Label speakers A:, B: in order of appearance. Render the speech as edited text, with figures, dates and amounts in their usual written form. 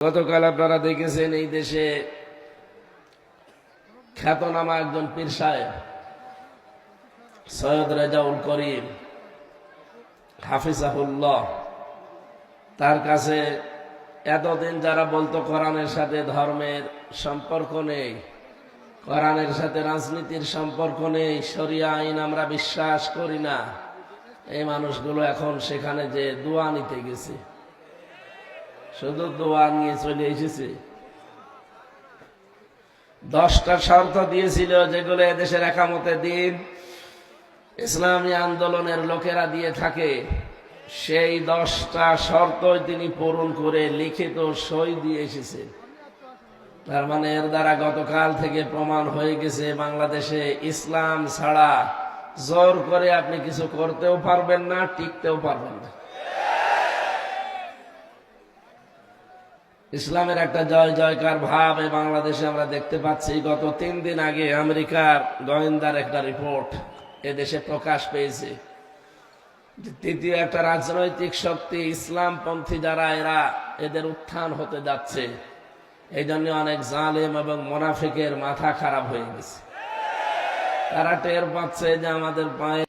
A: গতকাল আপনারা দেখেছেন এই দেশে খ্যাতনামা একজন পীর সাহেব সৈয়দ রেজাউল করিম হাফিজাহুল্লাহ, তার কাছে এতদিন যারা বলতো কোরআনের সাথে ধর্মের সম্পর্ক নেই, কোরআনের সাথে রাজনীতির সম্পর্ক নেই, শরিয়া আইন আমরা বিশ্বাস করি না, এই মানুষগুলো এখন সেখানে যে দোয়া নিতে গেছে, শুধু দোয়া নিয়ে চলে এসেছে। 10টা শর্ত দিয়েছিল যেগুলো এদেশের একামতে দিন ইসলামী আন্দোলনের লোকেরা দিয়ে থাকে, সেই 10টা শর্তই তিনি পূরণ করে লিখিত সই দিয়ে এসেছে। তার মানে এর দ্বারা গতকাল থেকে প্রমাণ হয়ে গেছে বাংলাদেশে ইসলাম ছাড়া জোর করে আপনি কিছু করতেও পারবেন না, টিকতেও পারবেন না। ইসলামের একটা জয় জয়কার ভাব এই বাংলাদেশে আমরা দেখতে পাচ্ছি। গত 3 দিন আগে আমেরিকার গোয়েন্দার একটা রিপোর্ট এদেশে প্রকাশ পেয়েছে, তৃতীয় একটা রাজনৈতিক শক্তি ইসলামপন্থী যারা এরা এদের উত্থান হতে যাচ্ছে। এই জন্য অনেক জালেম এবং মুনাফিকের মাথা খারাপ হয়ে গেছে। তারা টের পাচ্ছে যে আমাদের পায়ে